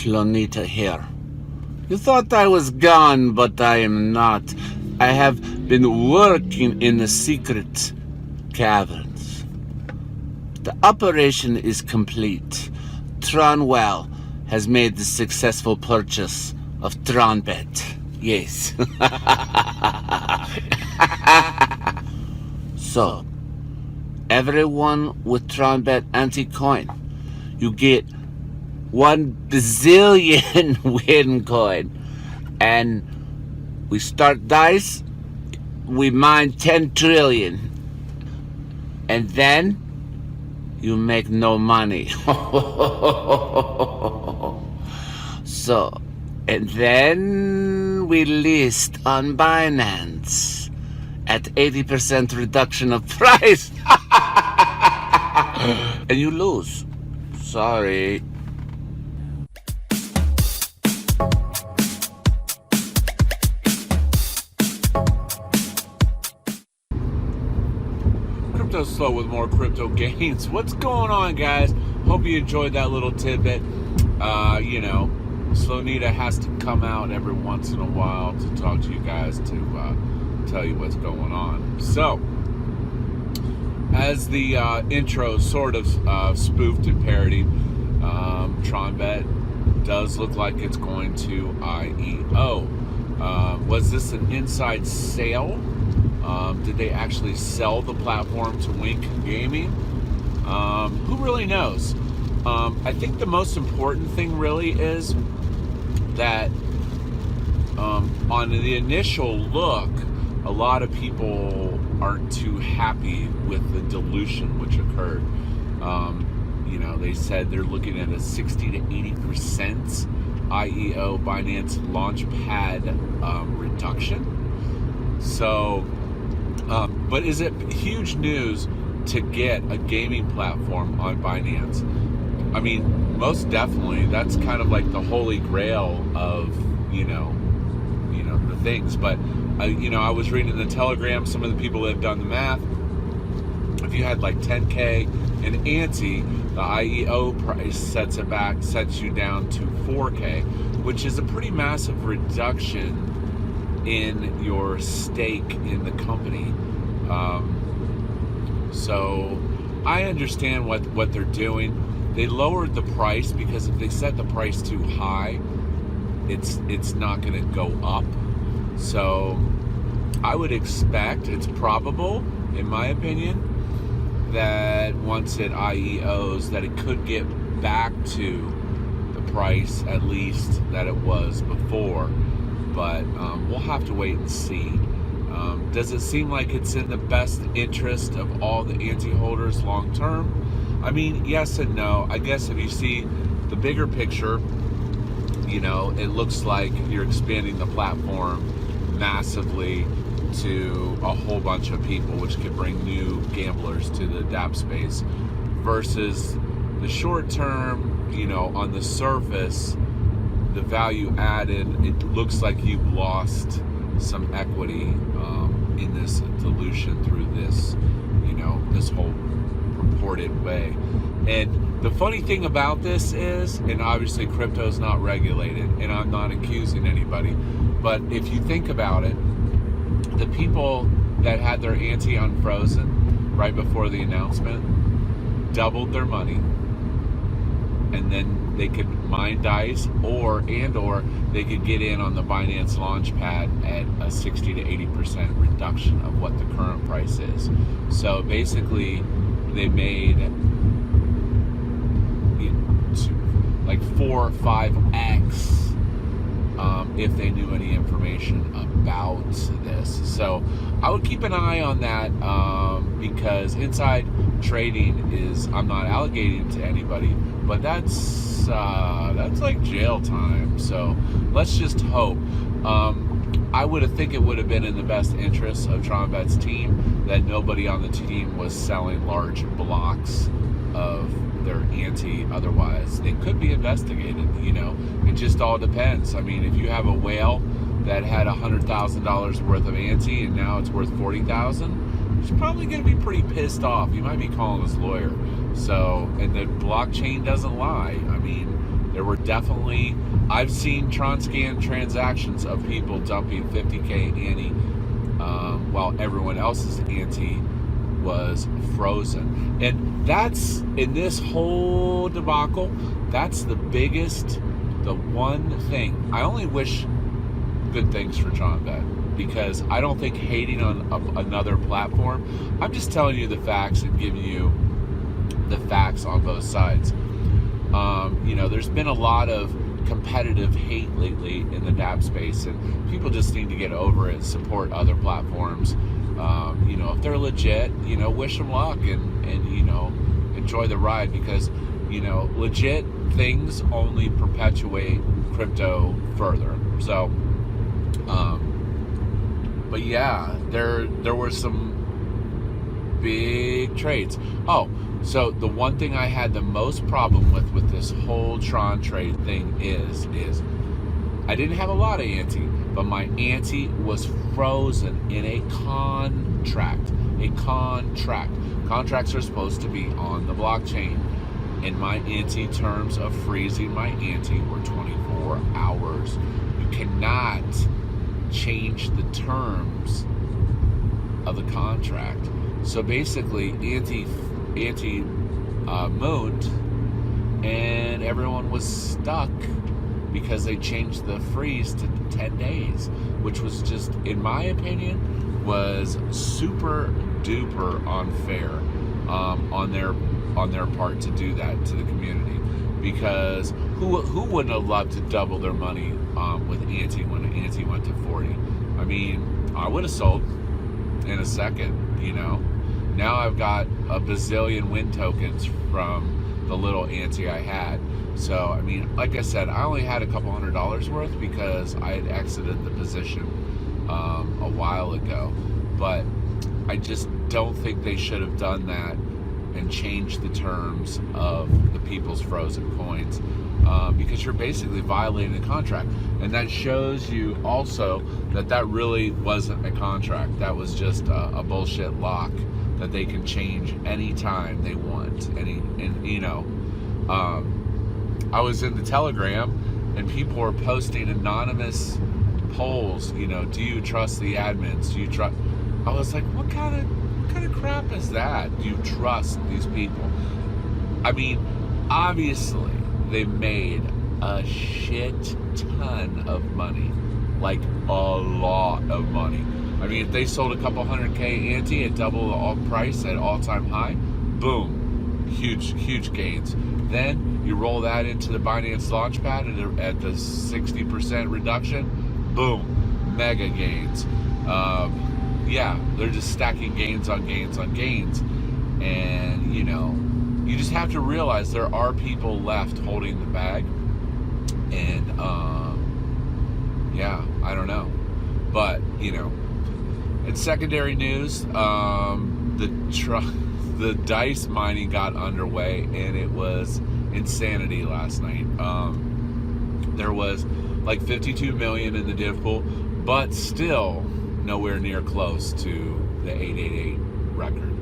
Slonita here. You thought I was gone, but I am not. I have been working in the secret caverns. The operation is complete. Tronwell has made the successful purchase of Tronbet. Yes. So, everyone with Tronbet anti-coin, you get 1 bazillion win coin. And we start dice, we mine 10 trillion. And then you make no money. So, and then we list on Binance at 80% reduction of price. And you lose. Sorry. Cryptoslo with more crypto gains. What's going on, guys? Hope you enjoyed that little tidbit. Slonita has to come out every once in a while to talk to you guys, to tell you what's going on. So, as the intro sort of spoofed and parodied, Tronbet does look like it's going to IEO. Was this an inside sale? Did they actually sell the platform to Wink Gaming? Who really knows? I think the most important thing really is that on the initial look, a lot of people aren't too happy with the dilution which occurred. They said they're looking at a 60 to 80% IEO Binance Launchpad reduction. So, but is it huge news to get a gaming platform on Binance? I mean, most definitely. That's kind of like the holy grail of, the things. But, I was reading in the Telegram, some of the people that have done the math. If you had like 10K in ANTE, the IEO price sets you down to 4K, which is a pretty massive reduction in your stake in the company. So I understand what they're doing. They lowered the price because if they set the price too high, it's not going to go up. So I would expect, it's probable, in my opinion, that once it IEOs, that it could get back to the price at least that it was before. But we'll have to wait and see. Does it seem like it's in the best interest of all the ANTE holders long term? I mean, yes and no. I guess if you see the bigger picture, it looks like you're expanding the platform massively to a whole bunch of people, which could bring new gamblers to the DApp space, versus the short term, on the surface, the value added, it looks like you've lost some equity in this dilution through this, this whole purported way. And the funny thing about this is, and obviously crypto is not regulated, and I'm not accusing anybody, but if you think about it, the people that had their ANTE unfrozen right before the announcement doubled their money, and then they could mine dice, or they could get in on the Binance Launchpad at a 60 to 80% reduction of what the current price is. So basically, they made like 4 or 5x if they knew any information about this. So I would keep an eye on that because inside trading is, I'm not allocating to anybody, but that's like jail time. So let's just hope. I would think it would have been in the best interest of Tronbet's team that nobody on the team was selling large blocks of their ANTE. Otherwise, they could be investigated. It just all depends. I mean, if you have a whale that had $100,000 worth of ANTE and now it's worth $40,000, he's probably going to be pretty pissed off. He might be calling his lawyer. So, and the blockchain doesn't lie. I mean, There were definitely, I've seen Tronscan transactions of people dumping 50K ante while everyone else's ante was frozen. And that's, in this whole debacle, that's the one thing. I only wish good things for Tronbet, because I don't think hating on another platform, I'm just telling you the facts and giving you the facts on both sides. There's been a lot of competitive hate lately in the DApp space, and people just need to get over it and support other platforms. If they're legit, wish them luck and enjoy the ride, because legit things only perpetuate crypto further. So but yeah, there were some big trades. Oh, so the one thing I had the most problem with this whole Tron trade thing is I didn't have a lot of ante, but my ante was frozen in a contract. Contracts are supposed to be on the blockchain, and my ante terms of freezing my ante were 24 hours. You cannot change the terms of the contract. So basically, ante mooned, and everyone was stuck because they changed the freeze to 10 days, which was just, in my opinion, was super duper unfair on their part to do that to the community. Because who wouldn't have loved to double their money with ante when ante went to 40? I mean, I would have sold in a second. Now I've got a bazillion win tokens from the little ante I had. So I mean, like I said, I only had a couple $100 worth because I had exited the position a while ago. But I just don't think they should have done that and changed the terms of the people's frozen coins, because you're basically violating the contract. And that shows you also that really wasn't a contract. That was just a bullshit lock that they can change anytime they want. I was in the Telegram, and people were posting anonymous polls. Do you trust the admins? Do you trust? I was like, what kind of crap is that? Do you trust these people? I mean, obviously they made a shit ton of money, like a lot of money. I mean, if they sold a couple 100K ante at double the price at all-time high, boom, huge gains. Then you roll that into the Binance Launchpad at the 60% reduction, boom, mega gains. Yeah, they're just stacking gains on gains on gains. And, you just have to realize there are people left holding the bag. And, yeah, I don't know. But, in secondary news, the DICE mining got underway, and it was insanity last night. There was like 52 million in the div pool, but still nowhere near close to the 888 record.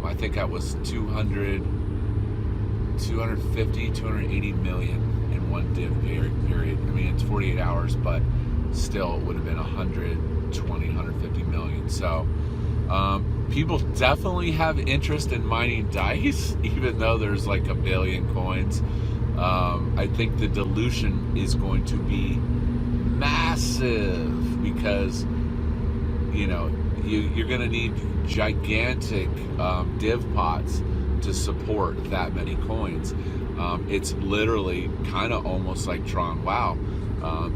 I think that was 250, 280 million in one div period. I mean, it's 48 hours, but still it would have been 120, 150 million. So people definitely have interest in mining DICE, even though there's like a billion coins. I think the dilution is going to be massive, because you're going to need gigantic div pots to support that many coins. It's literally kind of almost like Tron WoW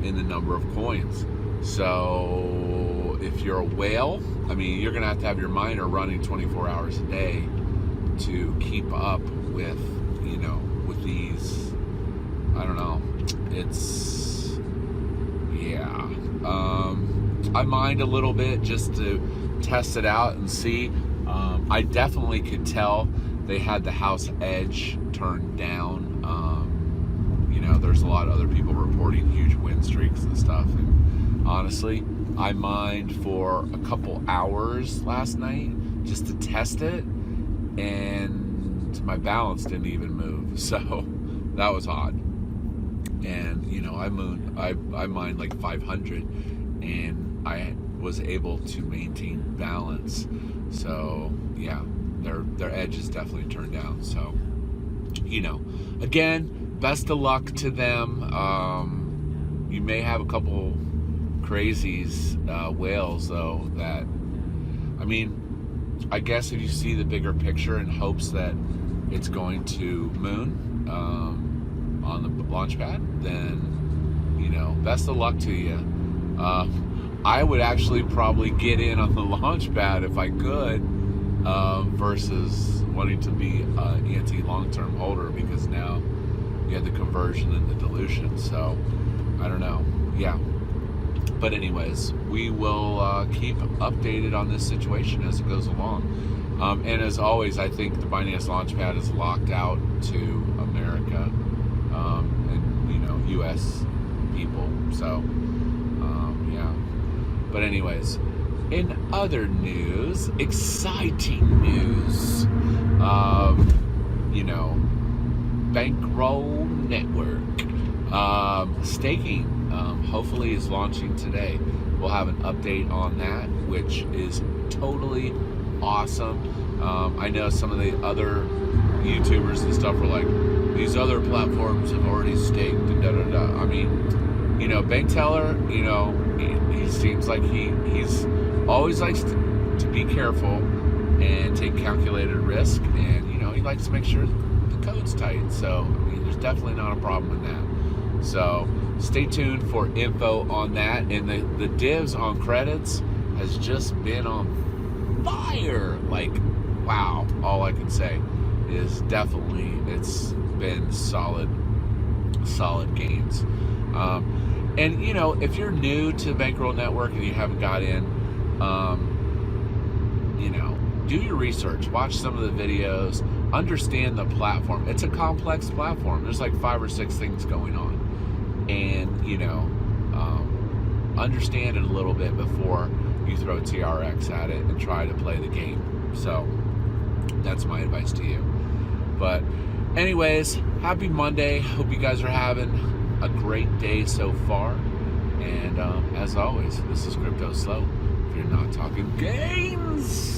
in the number of coins. So if you're a whale, I mean, you're going to have your miner running 24 hours a day to keep up with, with these. I don't know. It's, yeah. I mined a little bit just to test it out and see. I definitely could tell they had the house edge turned down. There's a lot of other people reporting huge win streaks and stuff. And honestly, I mined for a couple hours last night just to test it, and my balance didn't even move. So that was odd. and I mined like 500, and I was able to maintain balance. So yeah, their edge is definitely turned down. So again, best of luck to them. You may have a couple crazies, whales though, that, I guess if you see the bigger picture in hopes that it's going to moon on the Launchpad, then best of luck to you. I would actually probably get in on the Launchpad if I could, versus wanting to be an ANTE long-term holder, because now you have the conversion and the dilution. So I don't know. Yeah. But anyways, we will keep updated on this situation as it goes along. And as always, I think the Binance Launchpad is locked out to America and U.S. people. So yeah. But anyways, in other news, exciting news, Bankroll Network staking. Hopefully is launching today. We'll have an update on that, which is totally awesome. I know some of the other YouTubers and stuff are like, these other platforms have already staked and da-da-da. Bank Teller, he seems like he's always likes to be careful and take calculated risk, and he likes to make sure the code's tight. So there's definitely not a problem with that. So stay tuned for info on that. And the divs on credits has just been on fire. Like, wow. All I can say is definitely it's been solid gains. And if you're new to Bankroll Network and you haven't got in, do your research, watch some of the videos, understand the platform. It's a complex platform. There's like 5 or 6 things going on. And understand it a little bit before you throw TRX at it and try to play the game. So that's my advice to you. But anyways, happy Monday. Hope you guys are having a great day so far. And as always, this is Cryptoslo. If you're not talking games.